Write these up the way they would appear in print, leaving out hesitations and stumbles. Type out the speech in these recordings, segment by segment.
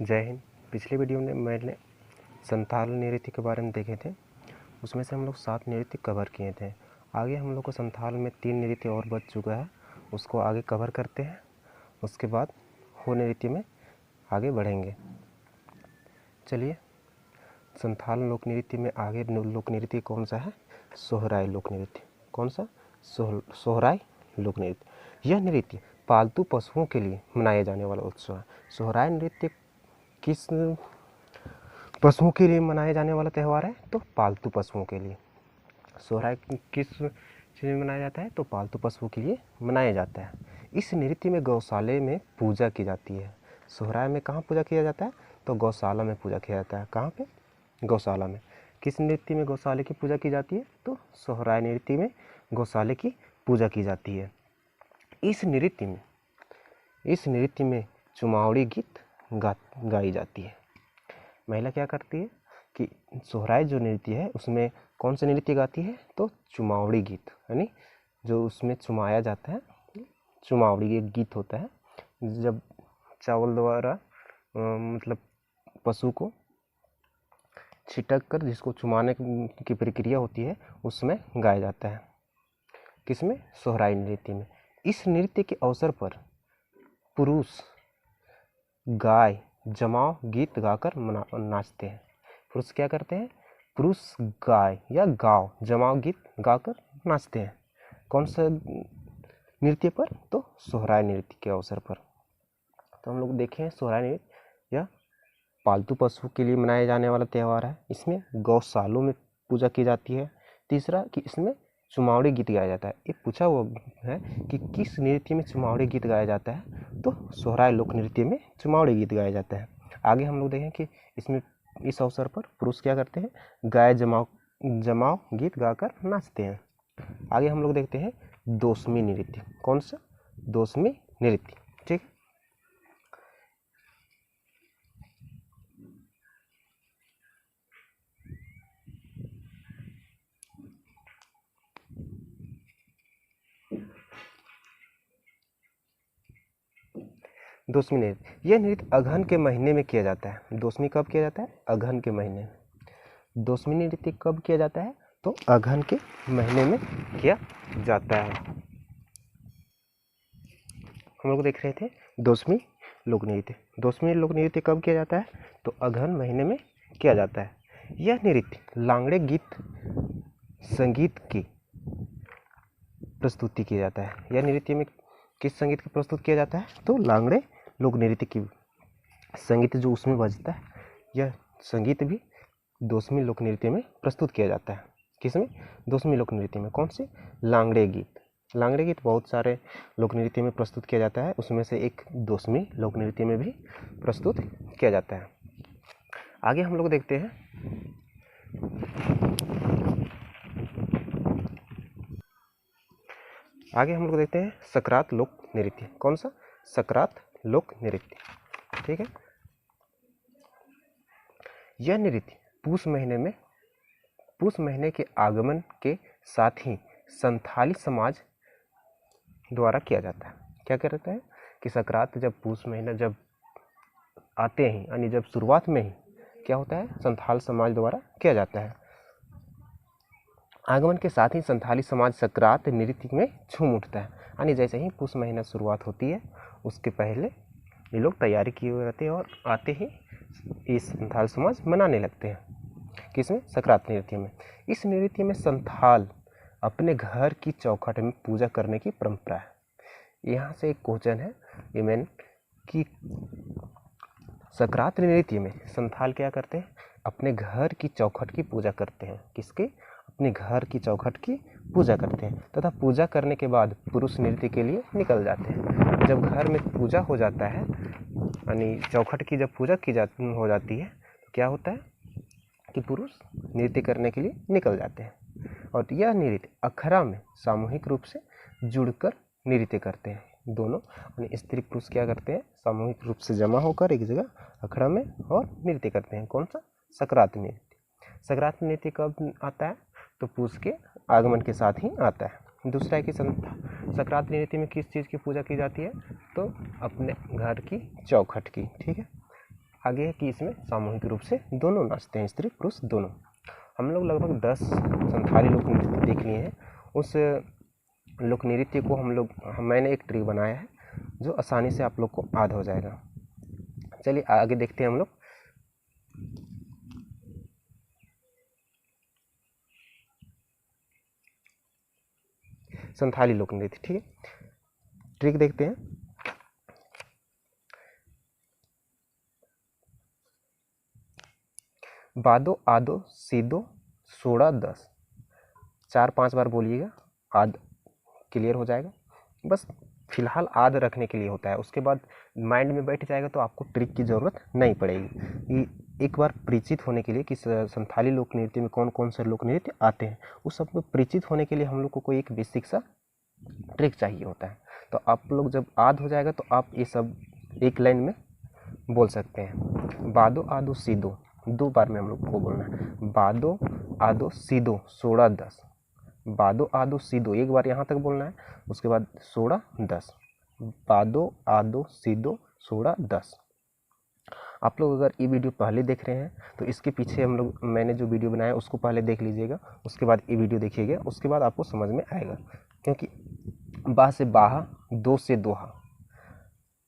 जय हिंद। पिछले वीडियो में मैंने संथाल नृत्य के बारे में देखे थे। उसमें से हम लोग 7 नृत्य कवर किए थे। आगे हम लोग को संथाल में 3 नृत्य और बच चुका है, उसको आगे कवर करते हैं। उसके बाद हो नृत्य में आगे बढ़ेंगे। चलिए, संथाल लोक नृत्य में आगे लोक नृत्य कौन सा है? सोहराय लोक नृत्य। कौन सा? सोहराय लोक नृत्य। यह नृत्य पालतू पशुओं के लिए मनाया जाने वाला उत्सव है। सोहराय नृत्य किस पशुओं के लिए मनाया जाने वाला त्यौहार है? तो पालतू पशुओं के लिए। सोहराय किस चीज़ में मनाया जाता है? तो पालतू पशुओं के लिए मनाया जाता है। इस नृत्य में गौशाले में पूजा की जाती है। सोहराय में कहाँ पूजा किया जाता है? तो गौशाला में पूजा किया जाता है। कहाँ पे? गौशाला में। किस नृत्य में गौशाले की पूजा की जाती है? तो सोहराय नृत्य में गौशाले की पूजा की जाती है। इस नृत्य में चुमावड़ी गीत गाई जाती है। महिला क्या करती है कि सोहराय जो नृत्य है उसमें कौन सा नृत्य गाती है? तो चुमावड़ी गीत, यानी जो उसमें चुमाया जाता है, चुमावड़ी एक गीत होता है। जब चावल द्वारा मतलब पशु को छिटक कर जिसको चुमाने की प्रक्रिया होती है उसमें गाया जाता है। किसमें? सोहराय नृत्य में। इस नृत्य के अवसर पर पुरुष गाय जमाव गीत गाकर नाचते हैं। पुरुष क्या करते हैं? पुरुष गाय या गाँव जमाव गीत गाकर नाचते हैं। कौन सा नृत्य पर? तो सोहराय नृत्य के अवसर पर। तो हम लोग देखें सोहराय नृत्य यह पालतू पशु के लिए मनाया जाने वाला त्यौहार है। इसमें गौशालों में पूजा की जाती है। तीसरा कि इसमें चुमावड़ी गीत गाया जाता है। ये पूछा हुआ है कि किस नृत्य में चुमावड़ी गीत गाया जाता है? तो सोहराय लोक नृत्य में चुमावड़ी गीत गाया जाता है। आगे हम लोग देखें कि इसमें इस अवसर पर पुरुष क्या करते हैं? गाय जमाव गीत गाकर नाचते हैं। आगे हम लोग देखते हैं दोसमी नृत्य। कौन सा? दोसमी नृत्य। ठीक है। दोसमी नृत्य, यह नृत्य अगहन के महीने में किया जाता है। दोसमी कब किया जाता है? अगहन के महीने में। दोसमी नृत्य कब किया जाता है? तो अगहन के महीने में किया जाता है। हम लोग देख रहे थे दोसमी लोक नृत्य। दोसमी लोक नृत्य कब किया जाता है? तो अगहन महीने में किया जाता है। यह नृत्य लांगड़े गीत संगीत की प्रस्तुति किया जाता है। यह नृत्य में किस संगीत की प्रस्तुत किया जाता है? तो लांगड़े लोक नृत्य की संगीत जो उसमें बजता है, यह संगीत भी दोसमी लोक नृत्य में प्रस्तुत किया जाता है। किसमें? दोसमी लोक नृत्य में। कौन से? लांगड़े गीत। लांगड़े गीत बहुत सारे लोक नृत्य में प्रस्तुत किया जाता है, उसमें से एक दोसमी लोक नृत्य में भी प्रस्तुत किया जाता है। आगे हम लोग देखते हैं सकरात लोक नृत्य। कौन सा? सकरात लोक नृत्य। ठीक है। यह नृत्य पूष महीने के आगमन के साथ ही संथाली समाज द्वारा किया जाता है। क्या कहता है कि सकरात जब पूष महीना जब आते हैं, यानी जब शुरुआत में ही क्या होता है? संथाल समाज द्वारा किया जाता है। आगमन के साथ ही संथाली समाज सकरात नृत्य में झूम उठता है। यानी जैसे ही पूष महीना शुरुआत होती है उसके पहले ये लोग तैयारी किए हुए रहते हैं और आते ही इस संथाल समाज मनाने लगते हैं। किसमें? सकरात नृत्य में। इस नृत्य में संथाल अपने घर की चौखट में पूजा करने की परंपरा है। यहाँ से एक क्वेश्चन है ये मेन कि सकरात नृत्य में संथाल क्या करते हैं? अपने घर की चौखट की पूजा करते हैं। किसके? अपने घर की चौखट की पूजा करते हैं तथा पूजा करने के बाद पुरुष नृत्य के लिए निकल जाते हैं। जब घर में पूजा हो जाता है, यानी चौखट की जब पूजा हो जाती है तो क्या होता है कि पुरुष नृत्य करने के लिए निकल जाते हैं। और यह नृत्य अखड़ा में सामूहिक रूप से जुड़कर नृत्य करते हैं। दोनों स्त्री पुरुष क्या करते हैं? सामूहिक रूप से जमा होकर एक जगह अखड़ा में और नृत्य करते हैं। कौन सा? सकरात नृत्य। सकरात नृत्य कब आता है? तो पूष के आगमन के साथ ही आता है। दूसरा है कि सकरात नृत्य में किस चीज़ की पूजा की जाती है? तो अपने घर की चौखट की। ठीक है। आगे है कि इसमें सामूहिक रूप से दोनों नाचते हैं, स्त्री पुरुष दोनों। हम लोग लगभग 10 संथाली लोक नृत्य देख लिए हैं। उस लोक नृत्य को मैंने एक ट्रिक बनाया है जो आसानी से आप लोग को याद हो जाएगा। चलिए आगे देखते हैं हम लोग। संथाली लोक नृत्य, ठीक है, ट्रिक देखते हैं। बादो आदो सीदो सोड़ा 10, 4-5 बार बोलिएगा, आद क्लियर हो जाएगा। बस फिलहाल आद रखने के लिए होता है, उसके बाद माइंड में बैठ जाएगा तो आपको ट्रिक की ज़रूरत नहीं पड़ेगी। ये एक बार परिचित होने के लिए कि संथाली लोक नृत्य में कौन कौन से लोक नृत्य आते हैं, उस सब में परिचित होने के लिए हम लोग को कोई एक बेसिक सा ट्रिक चाहिए होता है। तो आप लोग जब आद हो जाएगा तो आप ये सब एक लाइन में बोल सकते हैं। बादो आदो सीदो 2 बार में हम लोग को बोलना है। बादो आदो सीदो सोड़ा 10, बादो आदो सीदो 1 बार यहाँ तक बोलना है, उसके बाद सोड़ा 10, बादो आदो सीदो सोड़ा 10। आप लोग अगर ये वीडियो पहले देख रहे हैं तो इसके पीछे मैंने जो वीडियो बनाया उसको पहले देख लीजिएगा, उसके बाद ये वीडियो देखिएगा, उसके बाद आपको समझ में आएगा। क्योंकि बा से बाहा, दो से दोहा,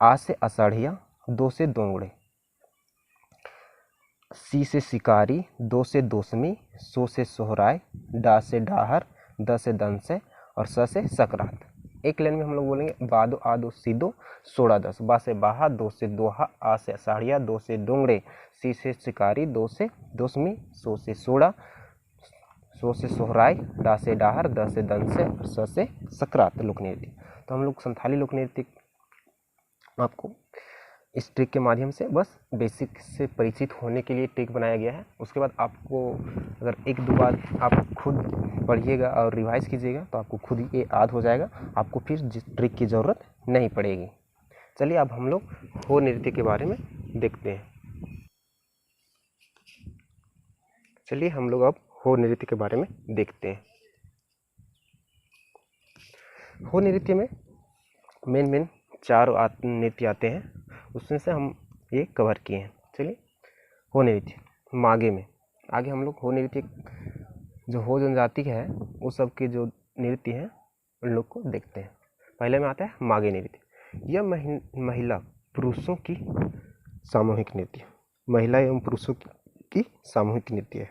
आ से अषाढ़िया, दो से दोंगड़े, सी से शिकारी, दो से दोसमी, सो से सोहराय, डा से डाहर, द से दंसे और स से सकरात। एक लाइन में हम लोग बोलेंगे बादो आदो सीदो सोड़ा 10, बा से बाहा, दो से दोहा, आ से अषाढ़िया, दो से डोंगड़े, सी से शिकारी, दो से दोसमी, सो से सोड़ा, सो से सोहराय, डा से डाहर, द से दंसे और स से सकरात लोक नृत्य। तो हम लोग संथाली लोक नृत्य आपको इस ट्रिक के माध्यम से बस बेसिक से परिचित होने के लिए ट्रिक बनाया गया है। उसके बाद आपको अगर 1-2 बार आप खुद पढ़िएगा और रिवाइज कीजिएगा तो आपको खुद ही ये याद हो जाएगा, आपको फिर जिस ट्रिक की ज़रूरत नहीं पड़ेगी। चलिए अब हम लोग हो नृत्य के बारे में देखते हैं। चलिए हम लोग अब हो नृत्य के बारे में देखते हैं। हो नृत्य में मेन 4 नृत्य आते हैं, उसमें से हम ये कवर किए हैं। चलिए हो नृत्य मागे में, आगे हम लोग हो नृत्य जो हो जनजाति है वो सब के जो नृत्य हैं उन लोग को देखते हैं। पहले में आता है मागे नृत्य। यह महिला पुरुषों की सामूहिक नृत्य, महिला एवं पुरुषों की सामूहिक नृत्य है।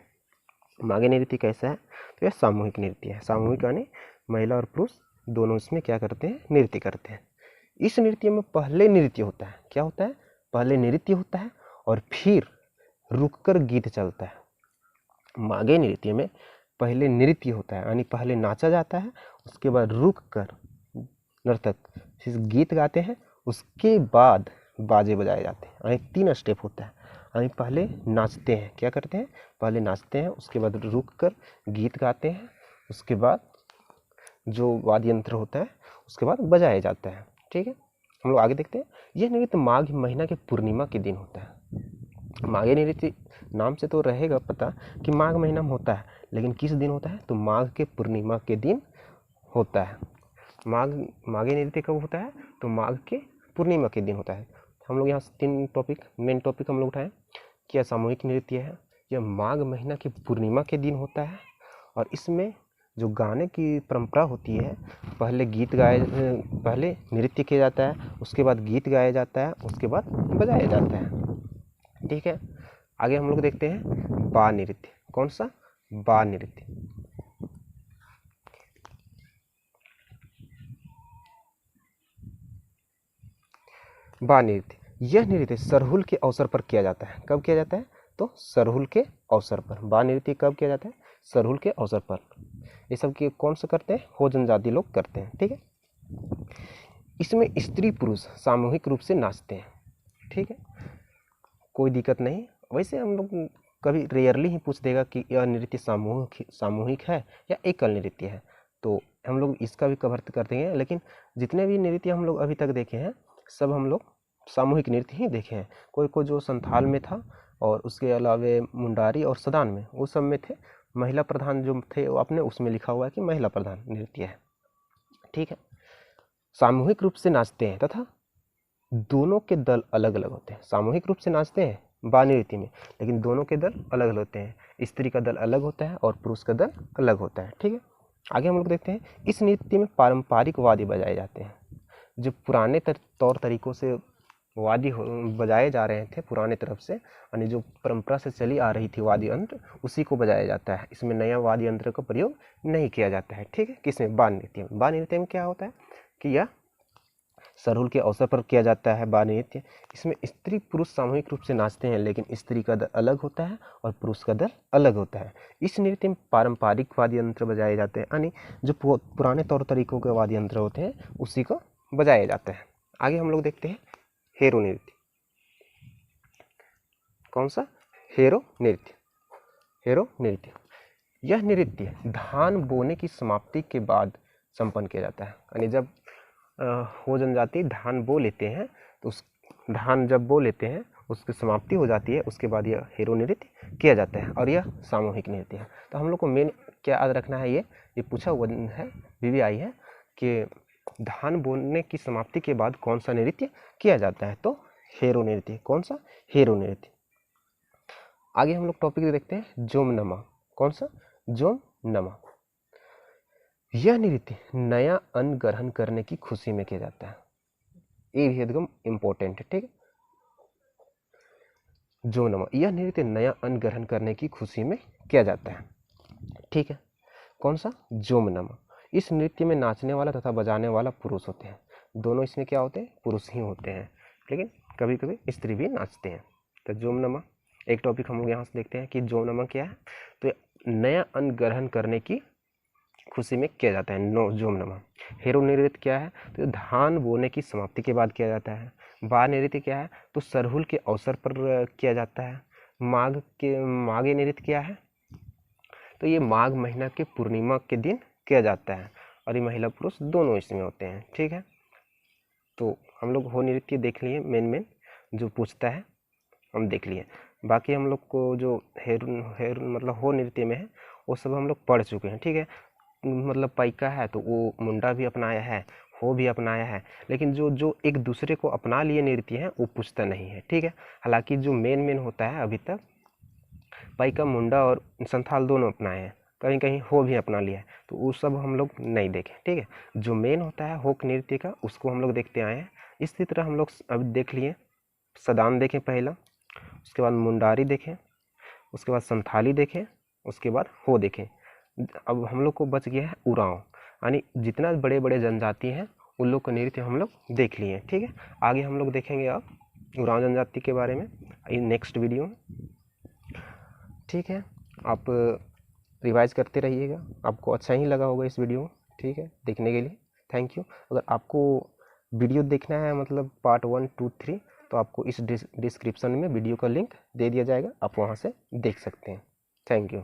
मागे नृत्य कैसा है? तो यह सामूहिक नृत्य है। सामूहिक यानी महिला और पुरुष दोनों इसमें क्या करते हैं? नृत्य करते हैं। इस नृत्य में पहले नृत्य होता है, क्या होता है? पहले नृत्य होता है और फिर रुककर गीत चलता है। मागे नृत्य में पहले नृत्य होता है यानी पहले नाचा जाता है, उसके बाद रुककर नर्तक फिर गीत गाते हैं, उसके बाद बाजे बजाए जाते हैं। यानी 3 स्टेप होता है। यानी पहले नाचते हैं, क्या करते हैं? पहले नाचते हैं, उसके बाद रुककर गीत गाते हैं, उसके बाद जो वाद्य यंत्र होता है उसके बाद बजाया जाता है। ठीक है, हम लोग आगे देखते हैं। यह नृत्य माघ महीना के पूर्णिमा के दिन होता है। माघे नृत्य नाम से तो रहेगा पता कि माघ महीना में होता है, लेकिन किस दिन होता है? तो माघ के पूर्णिमा के दिन होता है। माघे नृत्य कब होता है? तो माघ के पूर्णिमा के दिन होता है। हम लोग यहाँ 3 मेन टॉपिक हम लोग उठाएं। क्या सामूहिक नृत्य है, यह माघ महीना की पूर्णिमा के दिन होता है और इसमें जो गाने की परंपरा होती है, पहले नृत्य किया जाता है, उसके बाद गीत गाया जाता है, उसके बाद बजाया जाता है। ठीक है, आगे हम लोग देखते हैं बा नृत्य। कौन सा? बा नृत्य। बा नृत्य, यह नृत्य सरहुल के अवसर पर किया जाता है। कब किया जाता है? तो सरहुल के अवसर पर। बा नृत्य कब किया जाता है? सरहुल के अवसर पर। ये सब के कौन से करते हैं? हो जनजाति लोग करते हैं। ठीक है, इसमें स्त्री पुरुष सामूहिक रूप से नाचते हैं। ठीक है, कोई दिक्कत नहीं। वैसे हम लोग कभी रेयरली ही पूछ देगा कि यह नृत्य सामूहिक है या एकल नृत्य है, तो हम लोग इसका भी कवर कर देंगे। लेकिन जितने भी नृत्य हम लोग अभी तक देखे हैं सब हम लोग सामूहिक नृत्य ही देखे हैं। कोई जो संथाल में था और उसके अलावे मुंडारी और सदान में, वो सब में थे महिला प्रधान जो थे, वो अपने उसमें लिखा हुआ है कि महिला प्रधान नृत्य है। ठीक है, सामूहिक रूप से नाचते हैं तथा दोनों के दल अलग अलग होते हैं। सामूहिक रूप से नाचते हैं बा नृत्य में, लेकिन दोनों के दल अलग अलग होते हैं। स्त्री का दल अलग होता है और पुरुष का दल अलग होता है। ठीक है, आगे हम लोग देखते हैं। इस नृत्य में पारंपरिक वाद्य बजाए जाते हैं। जो पुराने तौर तरीकों से वाद्य बजाए जा रहे थे पुराने तरफ से, यानी जो परंपरा से चली आ रही थी वाद्य यंत्र, उसी को बजाया जाता है। इसमें नया वाद्य यंत्र का प्रयोग नहीं किया जाता है। ठीक है, किसमें? बाल नृत्य में। बाल नृत्य में क्या होता है कि यह सरहुल के अवसर पर किया जाता है बाल नृत्य। इसमें स्त्री पुरुष सामूहिक रूप से नाचते हैं, लेकिन स्त्री का दल अलग होता है और पुरुष का दल अलग होता है। इस नृत्य में पारंपरिक वाद्य यंत्र बजाए जाते हैं, यानी जो पुराने तौर तरीकों के वाद्य यंत्र होते हैं उसी को बजाया जाता है। आगे हम लोग देखते हैं हेरो नृत्य। कौन सा? हेरो नृत्य। हेरो नृत्य, यह नृत्य धान बोने की समाप्ति के बाद संपन्न किया जाता है। यानी जब हो जनजाति धान बो लेते हैं, तो उस धान जब बो लेते हैं उसकी समाप्ति हो जाती है, उसके बाद यह हेरो नृत्य किया जाता है और यह सामूहिक नृत्य है। तो हम लोग को मेन क्या याद रखना है, ये पूछा हुआ है, VVI है कि धान बोने की समाप्ति के बाद कौन सा नृत्य किया जाता है, तो हेरो नृत्य। कौन सा? हेरो नृत्य। आगे हम लोग टॉपिक देखते हैं जोमनमा। कौन सा? जोमनमा। यह नृत्य नया अन्न ग्रहण करने की खुशी में किया जाता है। ये भी एकदम इम्पोर्टेंट है। ठीक है, जोमनमा, यह नृत्य नया अन्न ग्रहण करने की खुशी में किया जाता है। ठीक है, कौन सा? जोमनमा। इस नृत्य में नाचने वाला तथा बजाने वाला पुरुष होते हैं। दोनों इसमें क्या होते हैं? पुरुष ही होते हैं, लेकिन कभी कभी स्त्री भी नाचते हैं। तो जोमनमा एक टॉपिक हम लोग यहाँ से देखते हैं कि जोमनमा क्या है। तो नया अन्न ग्रहण करने की खुशी में किया जाता है जोमनमा। हेरो नृत्य क्या है? तो धान बोने की समाप्ति के बाद किया जाता है। बाल नृत्य क्या है? तो सरहुल के अवसर पर किया जाता है। माघे नृत्य क्या है? तो ये माघ महीना के पूर्णिमा के दिन किया जाता है और ये महिला पुरुष दोनों इसमें होते हैं। ठीक है, तो हम लोग हो नृत्य देख लिए, मेन जो पूछता है हम देख लिए। बाकी हम लोग को जो हेर मतलब हो नृत्य में है वो सब हम लोग पढ़ चुके हैं। ठीक है, मतलब पाइका है तो वो मुंडा भी अपनाया है, हो भी अपनाया है, लेकिन जो एक दूसरे को अपना लिए नृत्य है वो पूछता नहीं है। ठीक है, हालांकि जो मेन होता है अभी तक पाइका, मुंडा और संथाल दोनों अपनाए हैं, कहीं कहीं हो भी अपना लिया है, तो वो सब हम लोग नहीं देखें। ठीक है, जो मेन होता है होक नृत्य का उसको हम लोग देखते आए हैं। इसी तरह हम लोग अभी देख लिए, सदान देखें पहला, उसके बाद मुंडारी देखें, उसके बाद संथाली देखें, उसके बाद हो देखें। अब हम लोग को बच गया है उरांव, यानी जितना बड़े बड़े जनजाति हैं उन लोग का नृत्य हम लोग देख लिए। ठीक है, आगे हम लोग देखेंगे अब उरांव जनजाति के बारे में नेक्स्ट वीडियो में। ठीक है, आप रिवाइज करते रहिएगा, आपको अच्छा ही लगा होगा इस वीडियो। ठीक है, देखने के लिए थैंक यू। अगर आपको वीडियो देखना है मतलब पार्ट 1, 2, 3, तो आपको इस डिस्क्रिप्शन में वीडियो का लिंक दे दिया जाएगा, आप वहाँ से देख सकते हैं। Thank you.